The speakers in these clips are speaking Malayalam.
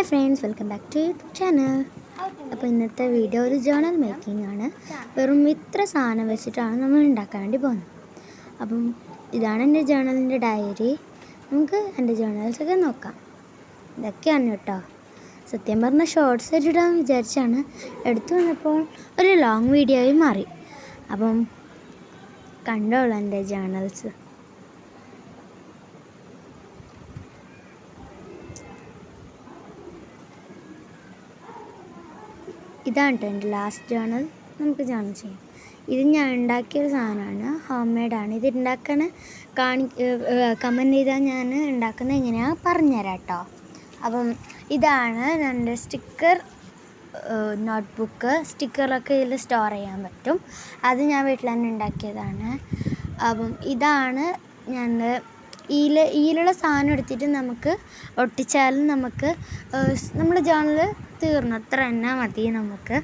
Hi friends, welcome back to YouTube channel. അപ്പോൾ ഇന്നത്തെ വീഡിയോ ഒരു ജേർണൽ മേക്കിംഗ് ആണ്. വെറും ഇത്ര സാധനം വെച്ചിട്ടാണ് നമ്മൾ ഉണ്ടാക്കാൻ വേണ്ടി പോകുന്നത്. അപ്പം ഇതാണ് എൻ്റെ ജേർണലിൻ്റെ ഡയറി. നമുക്ക് എൻ്റെ ജേർണൽസൊക്കെ നോക്കാം. ഇതൊക്കെയാണ് കേട്ടോ. സത്യം പറഞ്ഞാൽ ഷോർട്സ് ഇടാൻ വിചാരിച്ചാണ് എടുത്തു വന്നപ്പോൾ ഒരു ലോങ് വീഡിയോയും മാറി. അപ്പം കണ്ടോളൂ എൻ്റെ ജേർണൽസ്. ഇതാണ് കേട്ടോ എൻ്റെ ലാസ്റ്റ് ജേർണൽ. നമുക്ക് ജേർണൽ ചെയ്യാം. ഇത് ഞാൻ ഉണ്ടാക്കിയൊരു സാധനമാണ്, ഹോം മെയ്ഡാണ്. ഇത് ഉണ്ടാക്കാൻ കമൻറ്റ് ചെയ്താൽ ഞാൻ ഉണ്ടാക്കുന്നത് എങ്ങനെയാണ് പറഞ്ഞുതരാം കേട്ടോ. അപ്പം ഇതാണ് എൻ്റെ സ്റ്റിക്കർ നോട്ട്ബുക്ക്. സ്റ്റിക്കറൊക്കെ ഇതിൽ സ്റ്റോർ ചെയ്യാൻ പറ്റും. അത് ഞാൻ വീട്ടിൽ തന്നെ ഉണ്ടാക്കിയതാണ്. അപ്പം ഇതാണ് ഞാൻ ഈലുള്ള സാധനം എടുത്തിട്ട് നമുക്ക് ഒട്ടിച്ചാലും നമുക്ക് നമ്മുടെ ജേർണൽ തീർന്നു, അത്ര തന്നെ മതി നമുക്ക്.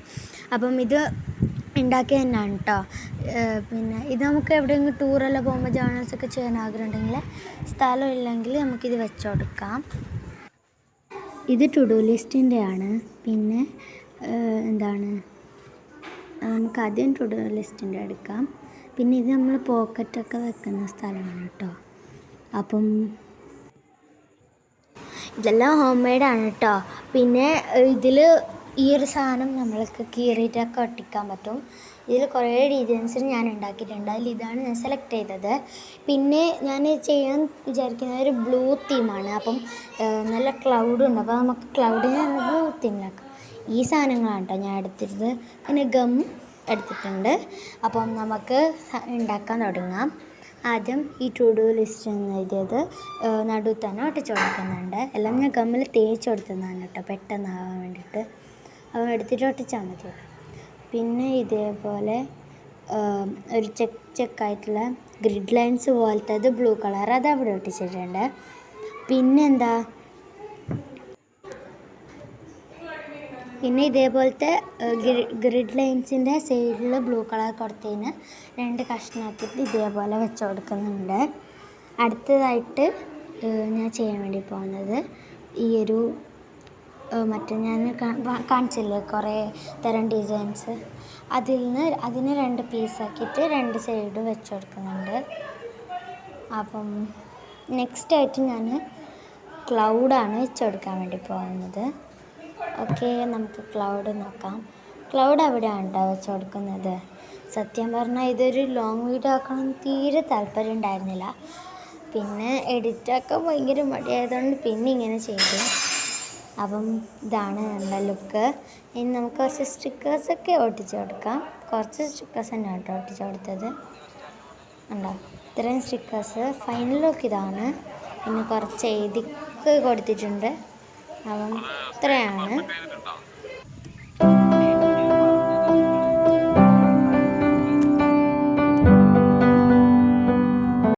അപ്പം ഇത് ഉണ്ടാക്കിയത് തന്നെയാണ് കേട്ടോ. പിന്നെ ഇത് നമുക്ക് എവിടെയെങ്കിലും ടൂറെല്ലാം പോകുമ്പോൾ ജേർണൽസൊക്കെ ചെയ്യാൻ ആഗ്രഹം ഉണ്ടെങ്കിൽ, സ്ഥലം ഇല്ലെങ്കിൽ നമുക്കിത് വെച്ച് കൊടുക്കാം. ഇത് ടു ഡു ലിസ്റ്റിൻ്റെ ആണ്. പിന്നെ നമുക്ക് ആദ്യം ടു ഡു ലിസ്റ്റിൻ്റെ എടുക്കാം. പിന്നെ ഇത് നമ്മൾ പോക്കറ്റൊക്കെ വെക്കുന്ന സ്ഥലമാണ് കേട്ടോ. അപ്പം ഇതെല്ലാം ഹോം മെയ്ഡാണ് കേട്ടോ. പിന്നെ ഇതിൽ ഈ ഒരു സാധനം നമ്മൾക്ക് കീറിയിട്ടൊക്കെ ഒട്ടിക്കാൻ പറ്റും. ഇതിൽ കുറേ ഡിസൈൻസ് ഞാൻ ഉണ്ടാക്കിയിട്ടുണ്ട്. അതിൽ ഇതാണ് ഞാൻ സെലക്ട് ചെയ്തത്. പിന്നെ ഞാൻ ചെയ്യാൻ വിചാരിക്കുന്നത് ഒരു ബ്ലൂ തീമാണ്. അപ്പം നല്ല ക്ലൗഡുണ്ട്. അപ്പോൾ നമുക്ക് ക്ലൗഡിനെ ബ്ലൂ തീമിലാക്കാം. ഈ സാധനങ്ങളാണ് കേട്ടോ ഞാൻ എടുത്തിരുന്നത്. പിന്നെ ഗം എടുത്തിട്ടുണ്ട്. അപ്പം നമുക്ക് ഉണ്ടാക്കാൻ തുടങ്ങാം. ആദ്യം ഈ ടു ഡു ലിസ്റ്റ് എന്ന് എഴുതിയത് നടുവിൽ തന്നെ ഒട്ടിച്ച് കൊടുക്കുന്നുണ്ട്. എല്ലാം ഞാൻ ഗമ്മിൽ തേച്ച് കൊടുത്തതാണ് കേട്ടോ, പെട്ടെന്നാകാൻ വേണ്ടിയിട്ട്. അവ എടുത്തിട്ട് ഒട്ടിച്ചാൽ മതി. പിന്നെ ഇതേപോലെ ഒരു ചെക്കായിട്ടുള്ള ഗ്രിഡ് ലൈൻസ് പോലത്തത് ബ്ലൂ കളർ, അത് അവിടെ ഒട്ടിച്ചിട്ടുണ്ട്. പിന്നെ ഇതേപോലത്തെ ഗ്രിഡ് ലൈൻസിൻ്റെ സൈഡിൽ ബ്ലൂ കളർ കൊടുത്തതിന് 2 കഷ്ണമാക്കിയിട്ട് ഇതേപോലെ വെച്ച് കൊടുക്കുന്നുണ്ട്. അടുത്തതായിട്ട് ഞാൻ ചെയ്യാൻ വേണ്ടി പോകുന്നത് ഈ ഒരു ഞാൻ കാണിച്ചില്ലേ കുറേ തരം ഡിസൈൻസ്, അതിന് 2 പീസാക്കിയിട്ട് 2 സൈഡ് വെച്ച് കൊടുക്കുന്നുണ്ട്. അപ്പം നെക്സ്റ്റായിട്ട് ഞാൻ ക്ലൗഡാണ് വെച്ച് കൊടുക്കാൻ വേണ്ടി പോകുന്നത്. ഓക്കെ, നമുക്ക് ക്ലൗഡ് നോക്കാം. ക്ലൗഡ് അവിടെയാണ് കേട്ടോ വെച്ച് കൊടുക്കുന്നത്. സത്യം പറഞ്ഞാൽ ഇതൊരു ലോങ് വീഡിയോ ആക്കണം തീരെ താല്പര്യം ഉണ്ടായിരുന്നില്ല. പിന്നെ എഡിറ്റാക്കാൻ ഭയങ്കര മടിയായതുകൊണ്ട് പിന്നെ ഇങ്ങനെ ചെയ്തു. അപ്പം ഇതാണ് എൻ്റെ ലുക്ക്. ഇനി നമുക്ക് കുറച്ച് സ്റ്റിക്കേഴ്സൊക്കെ ഒട്ടിച്ച് കൊടുക്കാം. കുറച്ച് സ്റ്റിക്കേഴ്സ് തന്നെയാണ് കേട്ടോ ഒട്ടിച്ച് കൊടുത്തത്. ഉണ്ടോ, ഇത്രയും സ്റ്റിക്കേഴ്സ്. ഫൈനൽ ലുക്ക് ഇതാണ്. പിന്നെ കുറച്ച് എഴുതിക്ക് കൊടുത്തിട്ടുണ്ട്. അപ്പം ഇത്രയാണ്.